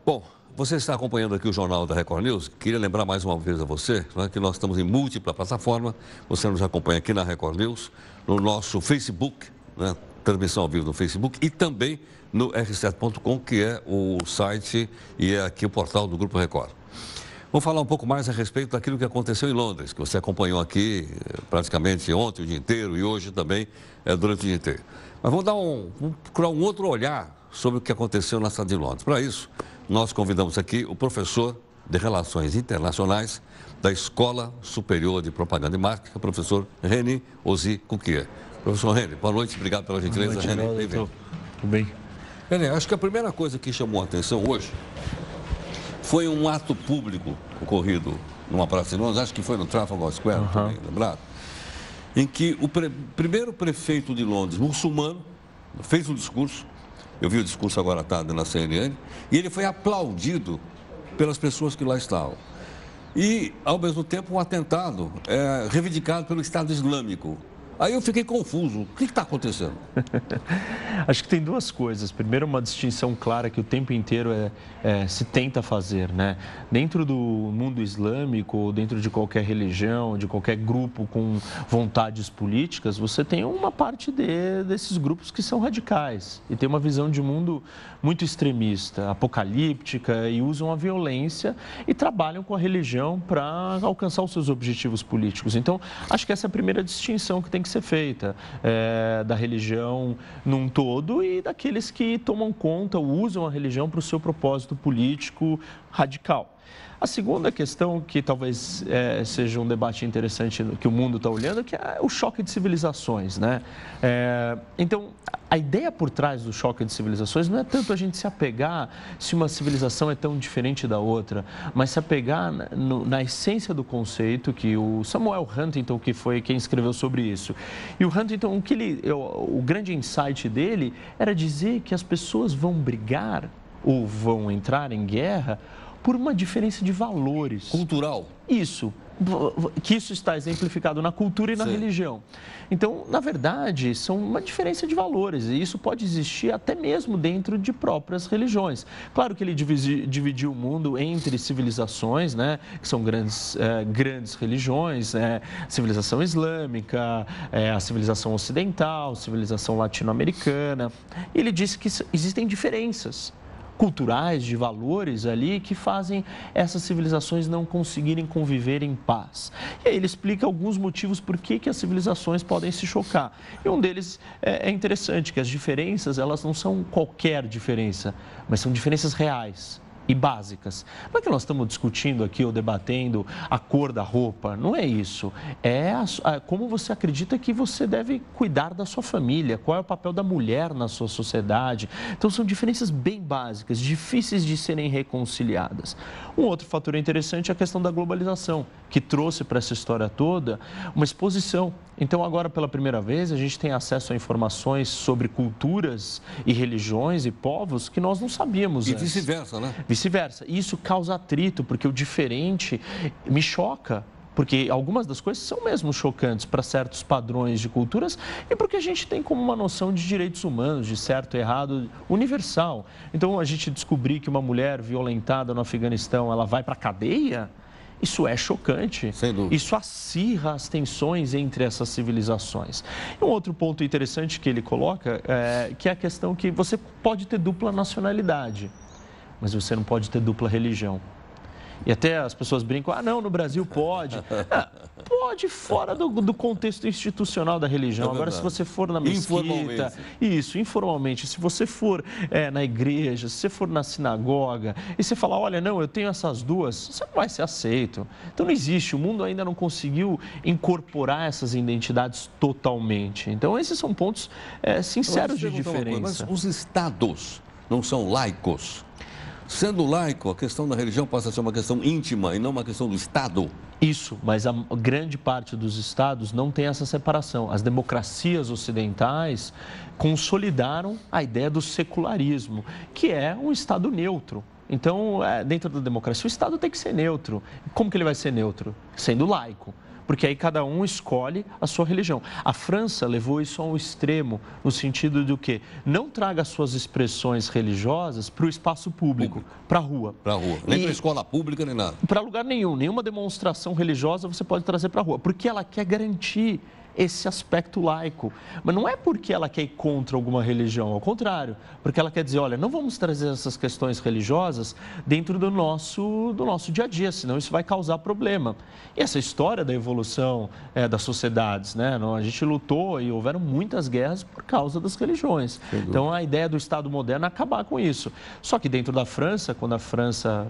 Bom, você está acompanhando aqui o Jornal da Record News. Queria lembrar mais uma vez a você, né, que nós estamos em múltipla plataforma. Você nos acompanha aqui na Record News, no nosso Facebook, né, transmissão ao vivo no Facebook e também no r7.com, que é o site e é aqui o portal do Grupo Record. Vamos falar um pouco mais a respeito daquilo que aconteceu em Londres, que você acompanhou aqui praticamente ontem o dia inteiro e hoje também durante o dia inteiro. Mas vamos procurar um outro olhar sobre o que aconteceu na cidade de Londres. Para isso, nós convidamos aqui o professor de Relações Internacionais da Escola Superior de Propaganda e Marketing, o professor René Ozzy Cuquier. Professor René, boa noite, obrigado pela gentileza. Boa noite, René, tudo bem? René, acho que a primeira coisa que chamou a atenção hoje foi um ato público ocorrido numa praça de Londres, acho que foi no Trafalgar Square, também, lembrado, em que o primeiro prefeito de Londres, muçulmano, fez um discurso. Eu vi o discurso agora à tarde na CNN, e ele foi aplaudido pelas pessoas que lá estavam. E, ao mesmo tempo, um atentado reivindicado pelo Estado Islâmico. Aí eu fiquei confuso. O que está acontecendo? Acho que tem duas coisas. Primeiro, uma distinção clara que o tempo inteiro se tenta fazer, né? Dentro do mundo islâmico, ou dentro de qualquer religião, de qualquer grupo com vontades políticas, você tem uma parte desses grupos que são radicais e tem uma visão de mundo muito extremista, apocalíptica, e usam a violência e trabalham com a religião para alcançar os seus objetivos políticos. Então, acho que essa é a primeira distinção que tem que ser feita da religião num todo e daqueles que tomam conta ou usam a religião para o seu propósito político radical. A segunda questão, que talvez seja um debate interessante que o mundo está olhando, que é o choque de civilizações, né? Então, a ideia por trás do choque de civilizações não é tanto a gente se apegar se uma civilização é tão diferente da outra, mas se apegar na essência do conceito, que o Samuel Huntington, que foi quem escreveu sobre isso. E o Huntington, o grande insight dele era dizer que as pessoas vão brigar ou vão entrar em guerra por uma diferença de valores. Cultural. Isso. Que isso está exemplificado na cultura e na religião. Então, na verdade, são uma diferença de valores e isso pode existir até mesmo dentro de próprias religiões. Claro que ele dividiu o mundo entre civilizações, né, que são grandes religiões, civilização islâmica, a civilização ocidental, civilização latino-americana. Ele disse que existem diferenças culturais, de valores ali, que fazem essas civilizações não conseguirem conviver em paz. E aí ele explica alguns motivos por que as civilizações podem se chocar. E um deles é interessante, que as diferenças, elas não são qualquer diferença, mas são diferenças reais e básicas. Não é que nós estamos discutindo aqui ou debatendo a cor da roupa, não é isso. É como você acredita que você deve cuidar da sua família, qual é o papel da mulher na sua sociedade. Então, são diferenças bem básicas, difíceis de serem reconciliadas. Um outro fator interessante é a questão da globalização, que trouxe para essa história toda uma exposição. Então, agora, pela primeira vez, a gente tem acesso a informações sobre culturas e religiões e povos que nós não sabíamos antes. E vice-versa, né? Vice-versa. E isso causa atrito, porque o diferente me choca. Porque algumas das coisas são mesmo chocantes para certos padrões de culturas e porque a gente tem como uma noção de direitos humanos, de certo e errado, universal. Então, a gente descobrir que uma mulher violentada no Afeganistão, ela vai para a cadeia, isso é chocante. Sem dúvida. Isso acirra as tensões entre essas civilizações. E um outro ponto interessante que ele coloca que é a questão que você pode ter dupla nacionalidade, mas você não pode ter dupla religião. E até as pessoas brincam, não, no Brasil pode. Pode fora do contexto institucional da religião. Agora, se você for na mesquita... Informalmente. Se você for na igreja, se você for na sinagoga, e você falar, olha, não, eu tenho essas duas, você não vai ser aceito. Então, não existe. O mundo ainda não conseguiu incorporar essas identidades totalmente. Então, esses são pontos sinceros de diferença. Mas os estados não são laicos? Sendo laico, a questão da religião passa a ser uma questão íntima e não uma questão do Estado. Isso, mas a grande parte dos estados não tem essa separação. As democracias ocidentais consolidaram a ideia do secularismo, que é um Estado neutro. Então, dentro da democracia, o Estado tem que ser neutro. Como que ele vai ser neutro? Sendo laico. porque aí cada um escolhe a sua religião. A França levou isso a um extremo, no sentido do que não traga suas expressões religiosas para o espaço público, para a rua. Para a rua, nem para a escola pública, nem nada. Para lugar nenhum, nenhuma demonstração religiosa você pode trazer para a rua, porque ela quer garantir esse aspecto laico. Mas não é porque ela quer ir contra alguma religião, ao contrário, porque ela quer dizer, olha, não vamos trazer essas questões religiosas dentro do nosso dia a dia, senão isso vai causar problema. E essa história da evolução das sociedades, né? A gente lutou e houveram muitas guerras por causa das religiões. Então, a ideia do Estado moderno é acabar com isso. Só que dentro da França, quando a França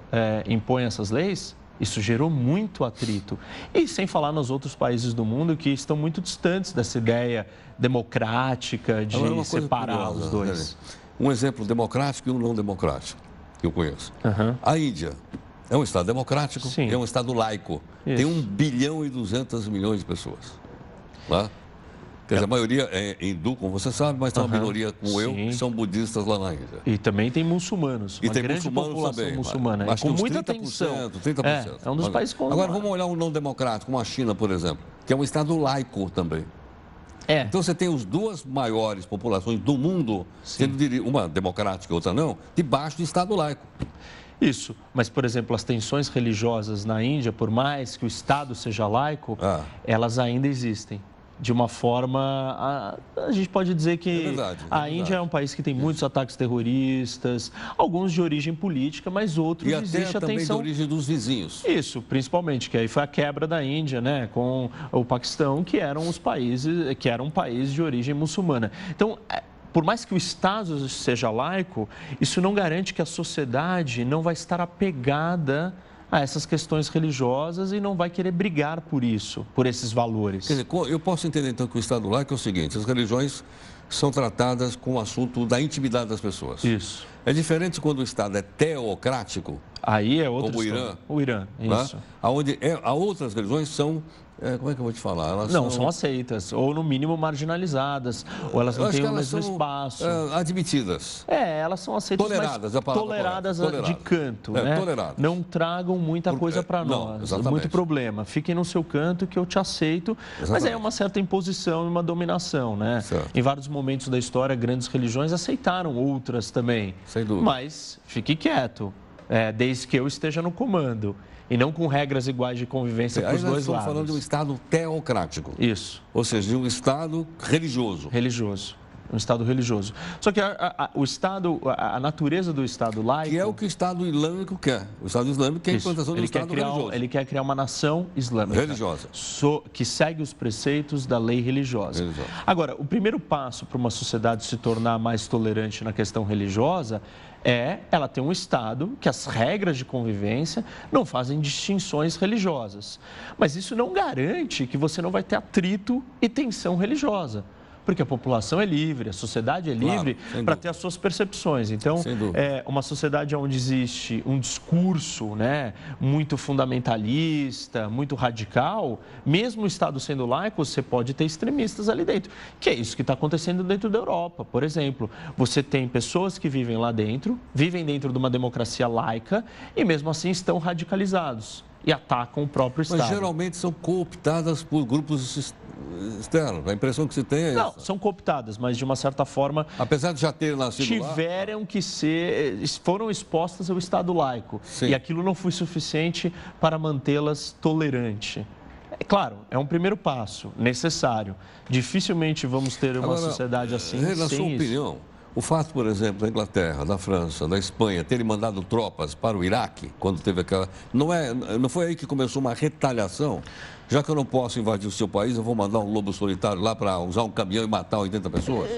impõe essas leis, isso gerou muito atrito. E sem falar nos outros países do mundo que estão muito distantes dessa ideia democrática de separar os dois. Um exemplo democrático e um não democrático, que eu conheço. Uhum. A Índia é um Estado democrático e é um Estado laico. Isso. Tem 1 bilhão e 200 milhões de pessoas. Lá. Quer dizer, a maioria é hindu, como você sabe, mas tem uma minoria como eu, que são budistas lá na Índia. E também tem muçulmanos, uma grande população também, muçulmana, mas com muita 30%, atenção. 30%. É um dos países com... Agora, vamos olhar um não democrático, como a China, por exemplo, que é um Estado laico também. Então, você tem as duas maiores populações do mundo, sendo uma democrática e outra não, debaixo de Estado laico. Isso, mas, por exemplo, as tensões religiosas na Índia, por mais que o Estado seja laico, elas ainda existem. De uma forma, a gente pode dizer que a Índia é um país que tem muitos ataques terroristas, alguns de origem política, mas outros existe a também tensão... de origem dos vizinhos. Isso, principalmente, que aí foi a quebra da Índia, né, com o Paquistão, que eram um país de origem muçulmana. Então, por mais que o Estado seja laico, isso não garante que a sociedade não vai estar apegada a essas questões religiosas e não vai querer brigar por isso, por esses valores. Quer dizer, eu posso entender então que o Estado laico é o seguinte: as religiões são tratadas com o assunto da intimidade das pessoas. Isso. É diferente quando o Estado é teocrático. Aí é outra como história. O Irã, isso. Onde outras religiões são, como é que eu vou te falar? Elas são aceitas, ou no mínimo marginalizadas, ou elas não têm o mesmo espaço. Admitidas. Elas são aceitas, toleradas, mas toleradas de canto, né? Toleradas. Não tragam muita coisa para nós, muito problema. Fiquem no seu canto que eu te aceito, mas é uma certa imposição e uma dominação, né? Certo. Em vários momentos da história, grandes religiões aceitaram outras também. Sem dúvida. Mas fique quieto, desde que eu esteja no comando. E não com regras iguais de convivência para os dois lados. Estamos falando de um Estado teocrático. Isso. Ou seja, de um Estado religioso. Religioso. Um Estado religioso. Só que o Estado, a natureza do Estado laico... Que é o que o Estado Islâmico quer. O Estado Islâmico quer a implantação do Estado religioso. Ele quer criar uma nação islâmica. Religiosa. Que segue os preceitos da lei religiosa. Agora, o primeiro passo para uma sociedade se tornar mais tolerante na questão religiosa ela ter um Estado que as regras de convivência não fazem distinções religiosas. Mas isso não garante que você não vai ter atrito e tensão religiosa. Porque a população é livre, a sociedade é livre para ter as suas percepções. Então, uma sociedade onde existe um discurso, né, muito fundamentalista, muito radical, mesmo o Estado sendo laico, você pode ter extremistas ali dentro. Que é isso que está acontecendo dentro da Europa, por exemplo. Você tem pessoas que vivem lá dentro, vivem dentro de uma democracia laica e mesmo assim estão radicalizados e atacam o próprio Estado. Mas geralmente são cooptadas por grupos externos. A impressão que se tem é essa. Não, são cooptadas, mas de uma certa forma... Apesar de já ter nascido lá... Foram expostas ao Estado laico. Sim. E aquilo não foi suficiente para mantê-las tolerantes. É claro, é um primeiro passo necessário. Dificilmente vamos ter uma sociedade assim sem na sua opinião, o fato, por exemplo, da Inglaterra, da França, da Espanha terem mandado tropas para o Iraque, quando teve aquela... Não foi aí que começou uma retaliação? Já que eu não posso invadir o seu país, eu vou mandar um lobo solitário lá para usar um caminhão e matar 80 pessoas?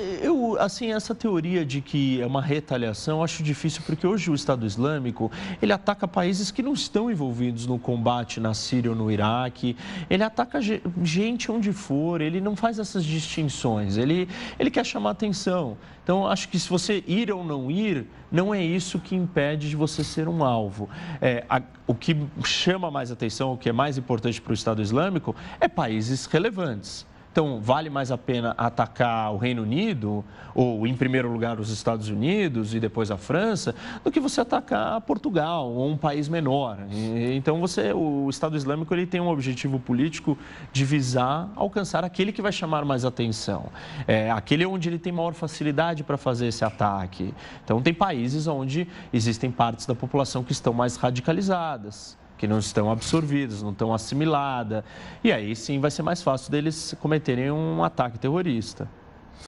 Essa teoria de que é uma retaliação, eu acho difícil, porque hoje o Estado Islâmico, ele ataca países que não estão envolvidos no combate na Síria ou no Iraque, ele ataca gente onde for, ele não faz essas distinções, ele quer chamar atenção. Então, acho que se você ir ou não ir, não é isso que impede de você ser um alvo. O que chama mais atenção, o que é mais importante para o Estado Islâmico, é países relevantes. Então, vale mais a pena atacar o Reino Unido, ou em primeiro lugar os Estados Unidos e depois a França, do que você atacar Portugal ou um país menor. Então, o Estado Islâmico ele tem um objetivo político de visar alcançar aquele que vai chamar mais atenção, aquele onde ele tem maior facilidade para fazer esse ataque. Então, tem países onde existem partes da população que estão mais radicalizadas, que não estão absorvidas, não estão assimiladas, e aí sim vai ser mais fácil deles cometerem um ataque terrorista.